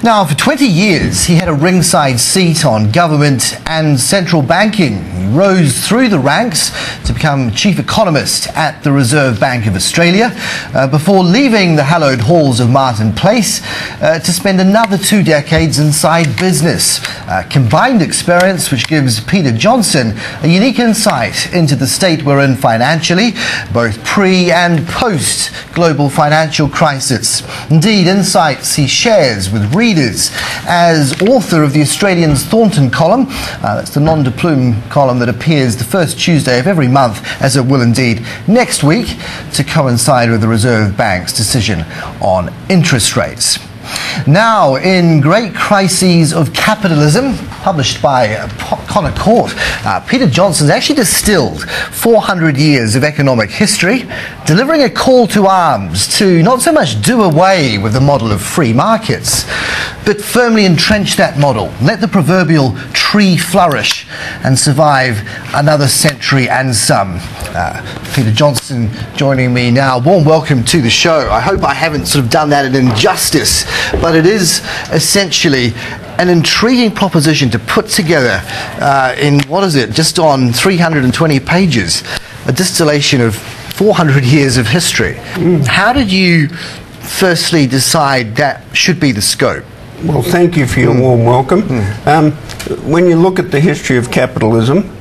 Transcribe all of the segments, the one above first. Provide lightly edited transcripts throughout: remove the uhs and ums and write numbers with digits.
Now, for 20 years, he had a ringside seat on government and central banking. He rose through the ranks to become Chief Economist at the Reserve Bank of Australia before leaving the hallowed halls of Martin Place to spend another 2 decades inside business. Combined experience which gives Peter Jonson a unique insight into the state we're in financially, both pre and post global financial crisis. Indeed, insights he shares with readers as author of the Australian's Thornton column. That's the nom de plume column that appears the first Tuesday of every month, as it will indeed next week, to coincide with the Reserve Bank's decision on interest rates. Now, in Great Crises of Capitalism, published by Connor Court, Peter Jonson's actually distilled 400 years of economic history, delivering a call to arms to not so much do away with the model of free markets, but firmly entrench that model, let the proverbial tree flourish and survive another century and some. Peter Jonson joining me now. Warm welcome to the show. I hope I haven't sort of done that an injustice, but it is essentially an intriguing proposition to put together in, what is it, just on 320 pages, a distillation of 400 years of history. How did you firstly decide that should be the scope? Well, thank you for your warm welcome. When you look at the history of capitalism,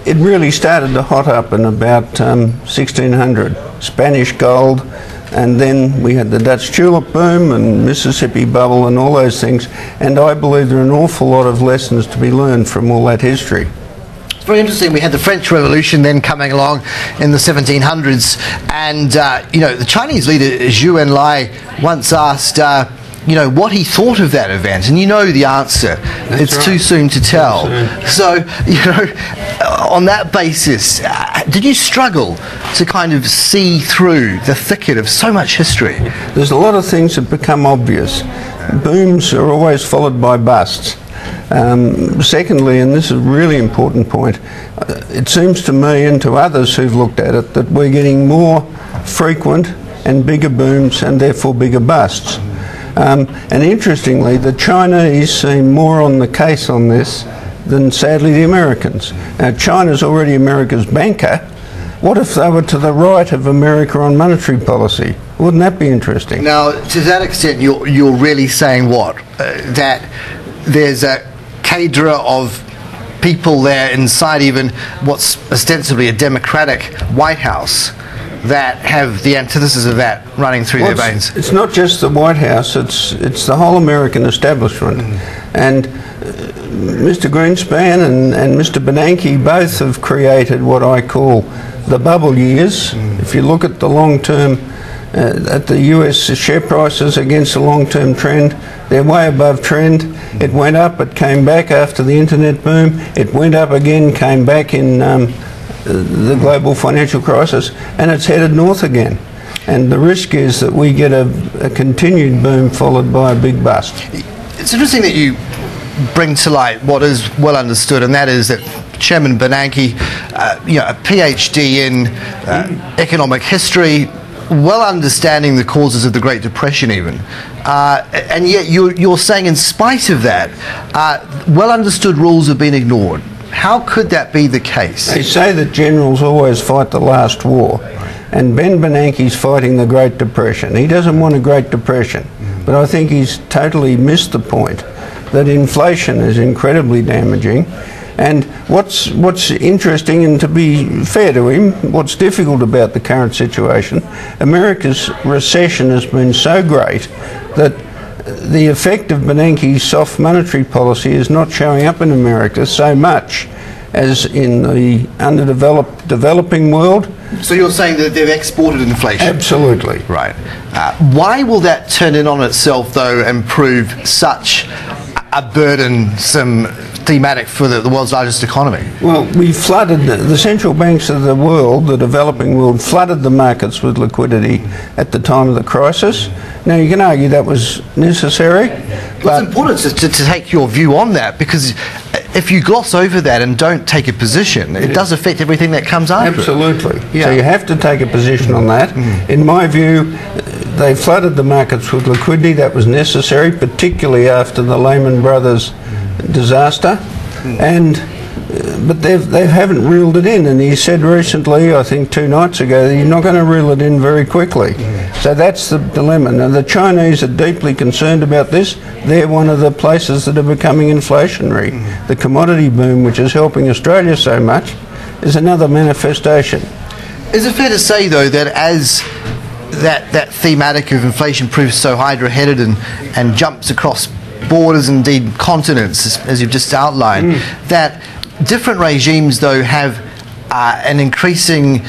it really started to hot up in about 1600. Spanish gold, and then we had the Dutch tulip boom and Mississippi bubble and all those things, and I believe there are an awful lot of lessons to be learned from all that history. It's very interesting. We had the French Revolution then coming along in the 1700s, and the Chinese leader Zhou Enlai once asked what he thought of that event, and you know the answer. It's right. Too soon to tell. So, on that basis, did you struggle to kind of see through the thicket of so much history? There's a lot of things that become obvious. Booms are always followed by busts. Secondly, and this is a really important point, it seems to me and to others who've looked at it that we're getting more frequent and bigger booms and therefore bigger busts. And interestingly, the Chinese seem more on the case on this than, sadly, the Americans. Now, China's already America's banker. What if they were to the right of America on monetary policy? Wouldn't that be interesting? Now, to that extent, you're really saying what? That there's a cadre of people there inside even what's ostensibly a democratic White House that have the antithesis of that running through their veins. It's not just the White House, it's the whole American establishment. And Mr. Greenspan and Mr. Bernanke both have created what I call the bubble years. If you look at the long-term, at the US share prices against the long-term trend, they're way above trend. It went up, it came back after the internet boom, it went up again, came back in the global financial crisis, and it's headed north again. And the risk is that we get a continued boom followed by a big bust. It's interesting that you bring to light what is well understood, and that is that Chairman Bernanke, a PhD in economic history, well understanding the causes of the Great Depression even, and yet you're saying in spite of that, well understood rules have been ignored. How could that be the case? They say that generals always fight the last war, and Ben Bernanke's fighting the Great Depression. He doesn't want a Great Depression, but I think he's totally missed the point that inflation is incredibly damaging. And what's interesting, and to be fair to him, what's difficult about the current situation, America's recession has been so great that the effect of Bernanke's soft monetary policy is not showing up in America so much as in the underdeveloped, developing world. So you're saying that they've exported inflation? Absolutely. Right. Why will that turn in on itself, though, and prove such a burdensome thematic for the world's largest economy? Well, we flooded, the central banks of the world, the developing world, flooded the markets with liquidity at the time of the crisis. Now, you can argue that was necessary. Well, it's important to take your view on that, because if you gloss over that and don't take a position, it does affect everything that comes after. Absolutely. Yeah. So you have to take a position on that. In my view, they flooded the markets with liquidity. That was necessary, particularly after the Lehman Brothers disaster. But they haven't reeled it in, and he said recently, I think 2 nights ago, that you're not going to reel it in very quickly. So that's the dilemma. Now the Chinese are deeply concerned about this. They're one of the places that are becoming inflationary. The commodity boom, which is helping Australia so much, is another manifestation. Is it fair to say, though, that as that thematic of inflation proves so hydra-headed and jumps across borders, indeed continents, as you've just outlined, that different regimes, though, have an increasing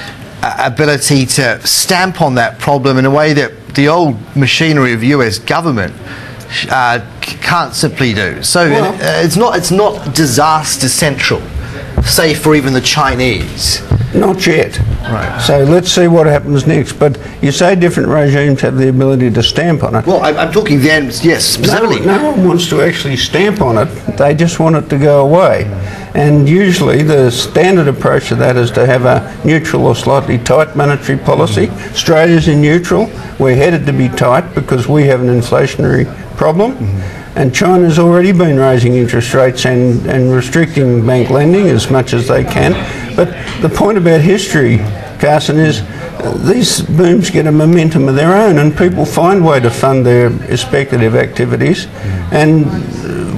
ability to stamp on that problem in a way that the old machinery of US government can't simply do? So it's not disaster central, say for even the Chinese. Not yet. Right. So let's see what happens next. But you say different regimes have the ability to stamp on it. Well, I'm talking then, yes, specifically. No one wants to actually stamp on it. They just want it to go away. And usually the standard approach to that is to have a neutral or slightly tight monetary policy. Australia's in neutral. We're headed to be tight because we have an inflationary problem. And China's already been raising interest rates and restricting bank lending as much as they can. But the point about history, Carson, is these booms get a momentum of their own, and people find a way to fund their speculative activities, and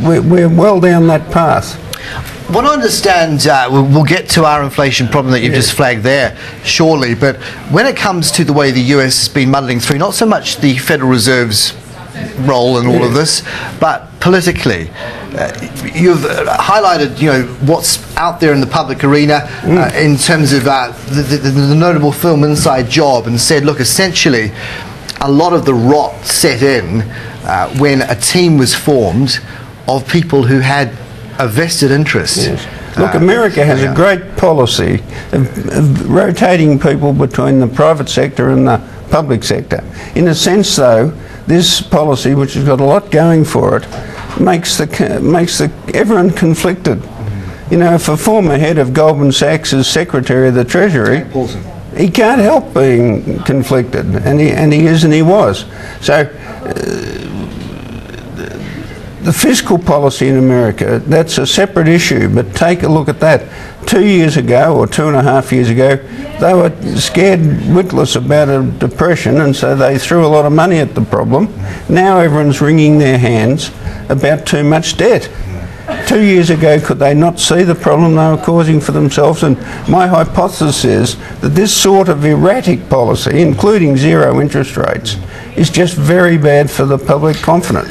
we're well down that path. What I understand, we'll get to our inflation problem that you've just flagged there shortly, but when it comes to the way the US has been muddling through, not so much the Federal Reserve's role in all of this, but politically, you've highlighted, what's out there in the public arena in terms of the notable film Inside Job, and said, look, essentially, a lot of the rot set in when a team was formed of people who had a vested interest. Yes. Look, America has a great policy of rotating people between the private sector and the public sector. In a sense, though, this policy, which has got a lot going for it, makes everyone conflicted. If a former head of Goldman Sachs is Secretary of the Treasury, he can't help being conflicted, and he is and he was. So the fiscal policy in America, that's a separate issue, but take a look at that. 2 years ago, or 2.5 years ago, they were scared witless about a depression, and so they threw a lot of money at the problem. Now everyone's wringing their hands about too much debt. 2 years ago, could they not see the problem they were causing for themselves? And my hypothesis is that this sort of erratic policy, including zero interest rates, is just very bad for the public confidence.